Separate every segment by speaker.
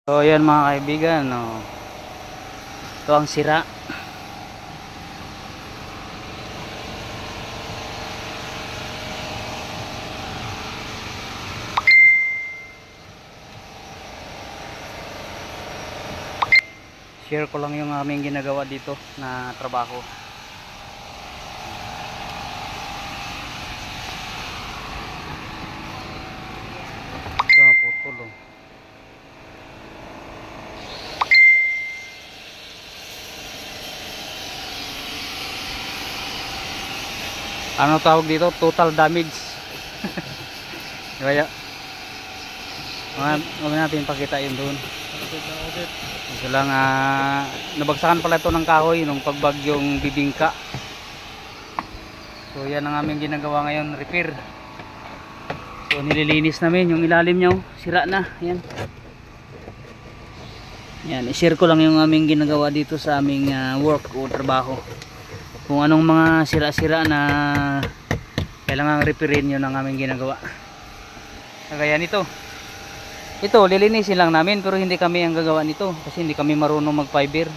Speaker 1: So yan mga kaibigan, no. Ito ang sira. Share ko lang yung aming ginagawa dito na trabaho. Ito, putol. Ano tawag dito? Total damage. Kaya huwag natin pakita yun doon. Ito lang, nabagsakan pala ito ng kahoy nung pagbagyong bibingka. So yan ang aming ginagawa ngayon, repair. So nililinis namin yung ilalim nyo, sira na. Yan, yan, i-share ko lang yung aming ginagawa dito sa aming work o trabaho. Kung anong mga sira-sira na kailangan repairin, yun ang aming ginagawa. Kagaya nito, ito lilinisin lang namin pero hindi kami ang gagawa nito kasi hindi kami marunong mag fiber.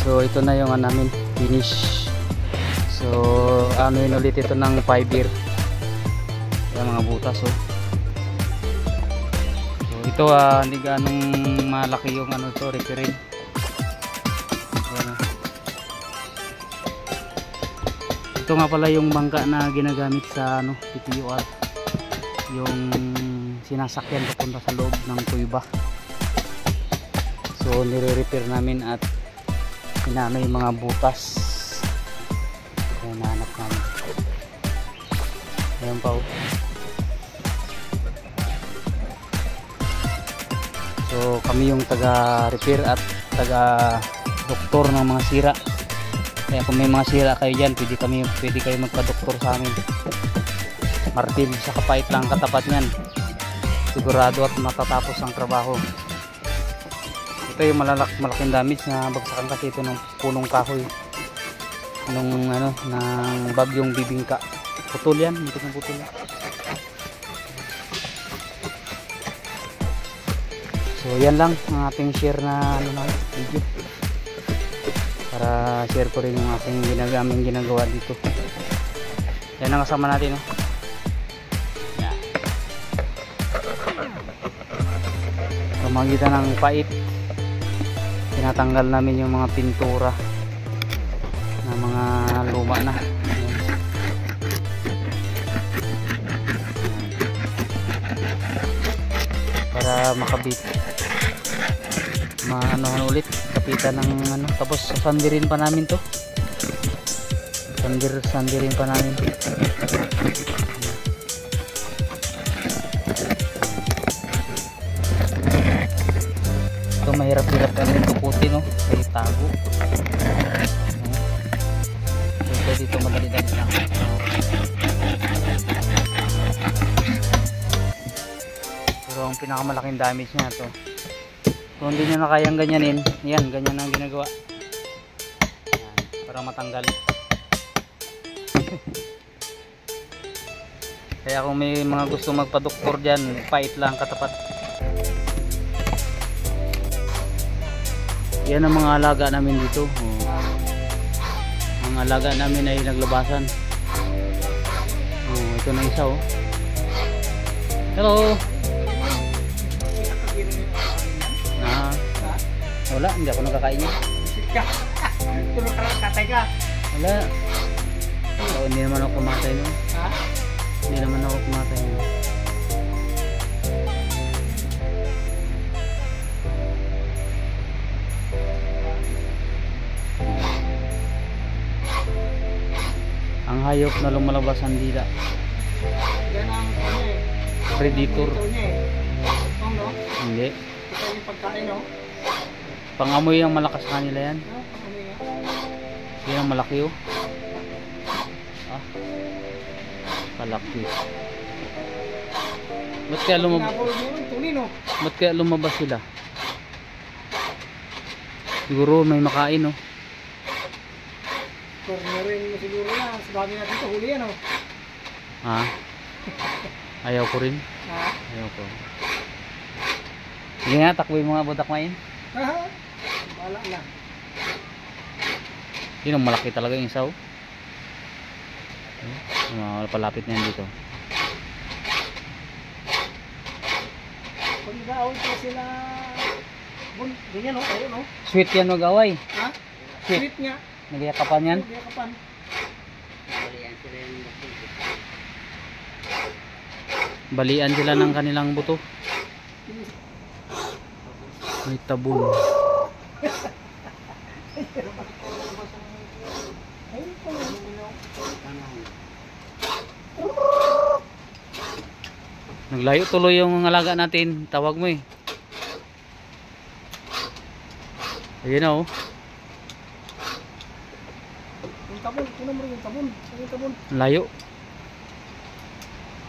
Speaker 1: So ito na yung namin finish. So ano yun ulit ito ng fiber. Yung mga butas oh. So ito hindi ganong malaki yung ano ito, repairing. Ito nga pala yung bangka na ginagamit sa ano, PTUR. Yung sinasakyan papunta sa loob ng kuiba. So nire-repair namin at inano yung mga butas. Ayan, nahanap namin. Ayan pa oh. So kami yung taga-repair at taga-doktor ng mga sira. Kaya kung may mga sira kayo dyan, pwede kayo magpa-doktor sa amin. Martil sa kapait lang katapat nyan. Sigurado at matatapos ang trabaho. Ito yung malaking damage na bagsakan kasi ito ng punong kahoy nung ano, ng bagyong bibingka. Putol yan, ito ng putol. So yan lang ang ating share na ano na video. Para share ko rin yung aking ginagawa dito. Yan ang kasama natin, no? Yan. Pamagitan ng pait, tinatanggal namin yung mga pintura na mga luma na. Para makabit, maano ulit, kapitan ng ano. Tapos sandirin pa namin to, sandirin pa namin. Ito mahirap-hirap ano yung tukutin, no? Kaya tago. Ito dito madali-dali lang. Pero ang pinakamalaking damage niya to. Kung hindi nyo na kayang ganyanin, yan, ganyan ang ginagawa. Yan, para matanggal. Kaya kung may mga gusto magpa-doktor dyan, pait lang katapat. Yan ang mga alaga namin dito. Ang alaga namin ay naglabasan. Ito na isa oh. Hello. Wala, hindi ako nakakain niya.
Speaker 2: Tulog ka lang, katay ka.
Speaker 1: Wala. Hindi naman ako kumatay no.
Speaker 2: Ha?
Speaker 1: Hindi naman ako kumatay no. Ang hayop na lumalabas ang dila.
Speaker 2: Yan ang ano eh.
Speaker 1: Predator.
Speaker 2: Ito niya eh. Ito no?
Speaker 1: Hindi.
Speaker 2: Ito yung pagkain no?
Speaker 1: Pangamoy ang malakas kanila yan.
Speaker 2: No? Ano yan?
Speaker 1: Yan ang malaki oh. Ah. Kalaki. Ba't kaya lumabas?
Speaker 2: Pinabol mo yung tuloy no?
Speaker 1: Ba't kaya lumabas sila? Siguro may makain oh.
Speaker 2: Cornerin mo siguro yan. Sababi natin ito, huli yan o.
Speaker 1: Ha? Ayaw ko rin.
Speaker 2: Ha?
Speaker 1: Ayaw ko. Sige nga, takboy mga budak main.
Speaker 2: Ha? Wala na.
Speaker 1: Yun ang malaki talaga yung isaw. Palapit na yan dito.
Speaker 2: Pag nag-aaway pa sila, ganyan o, ayun o.
Speaker 1: Sweet yan mag-away.
Speaker 2: Ha?
Speaker 1: Sweet.
Speaker 2: Sweet nga.
Speaker 1: Nagyakapan yan.
Speaker 2: Nagyakapan.
Speaker 1: Balian sila ng kanilang buto. May tabon.
Speaker 2: Ayun pa yan.
Speaker 1: Naglayo tuloy yung alaga natin. Tawag mo eh. Ayun na oh.
Speaker 2: Yung tabon, kuno mo rin yung tabon. Yung tabon.
Speaker 1: Layo.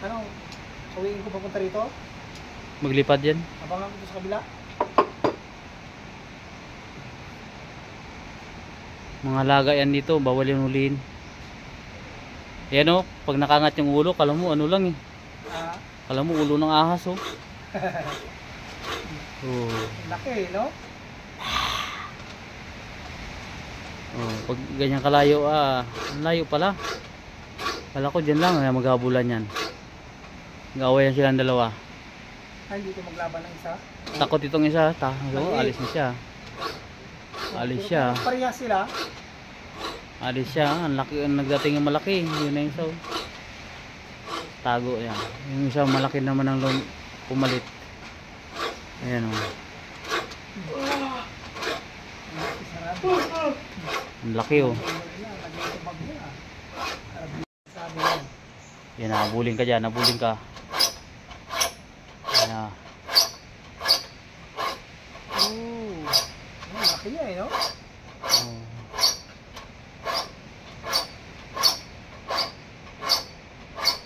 Speaker 2: Ano? Uwiin ko papunta rito?
Speaker 1: Maglipad yan.
Speaker 2: Abangan ko sa kabila.
Speaker 1: Mga alaga yan dito. Bawal yung huliin. Yan oh. Pag nakangat yung ulo, kala mo ano lang eh.
Speaker 2: Ah,
Speaker 1: Kala mo ulo ng ahas oh. Oh.
Speaker 2: laki no?
Speaker 1: Oh, pag ganyan kalayo ang layo pala. Kala ko dyan lang maghabulan yan. Nag-awayan silang dalawa.
Speaker 2: Ay, dito maglaban ng isa.
Speaker 1: Takot itong isa. Alis na siya. Alis siya.
Speaker 2: Parehas sila.
Speaker 1: Alis siya. Ang laki, ang nagdating yung malaki. Yun na yung isa. Tago yan. Yung isa malaki naman ang pumalit. Ayan o. Ang laki o. Yan, nabulin ka dyan. Nabulin ka. Ayan.
Speaker 2: Laki niya eh no?
Speaker 1: Oh.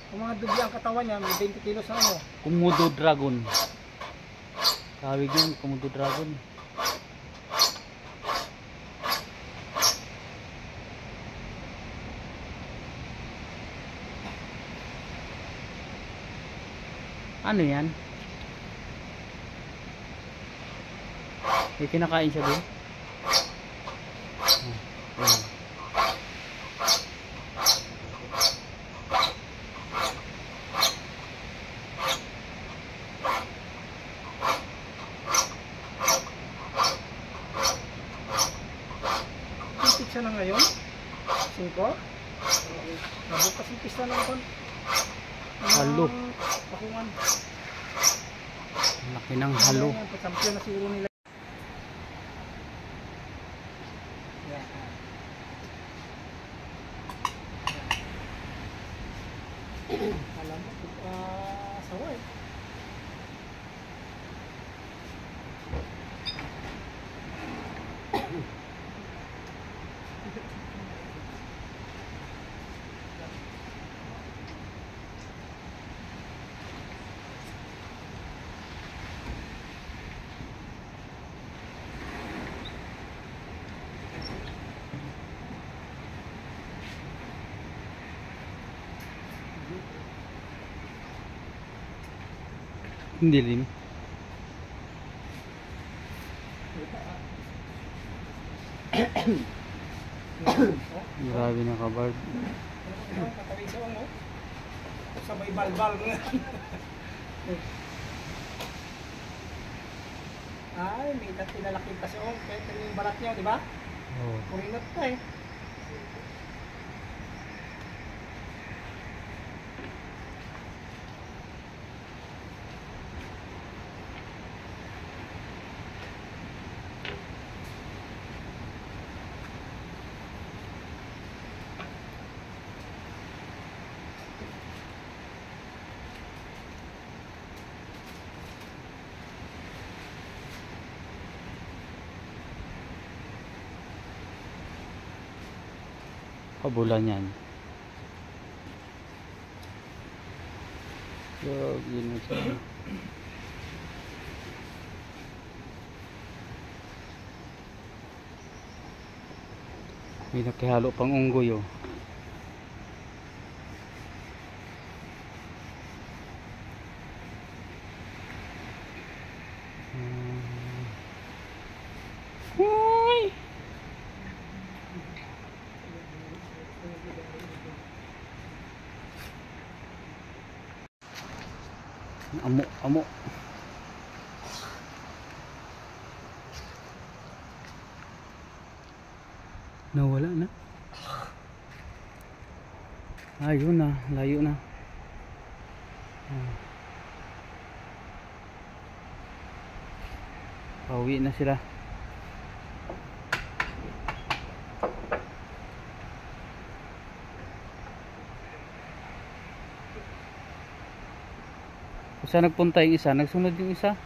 Speaker 2: Kung mga dubli ang katawan niya, may 20 kilos na ano.
Speaker 1: Komodo dragon. Tawag yun, Komodo dragon. Ano yan? May kinakain siya doon? Oh.
Speaker 2: Pizza na ngayon? 5? Nabukas yung pista na kon.
Speaker 1: Halo.
Speaker 2: Bakungan.
Speaker 1: Laki ng halo.
Speaker 2: Champion na siguro nila. Alam mo, sawa eh.
Speaker 1: Hindi rin. Grabe na kabard.
Speaker 2: Katawisaw mo. Sabay balbal mo. Ay, may tinalaki kasi kaya yung balat niya, di ba?
Speaker 1: Oh.
Speaker 2: Kurinot pa eh.
Speaker 1: Kabulan yan. So, yun na siya. May nakihalo pang unggoy oh. Hoy! Amo, amo. Nawala na. Ayun na, layo na. Pauwi na sila. Saan nagpunta yung isa? Nagsunod yung isa?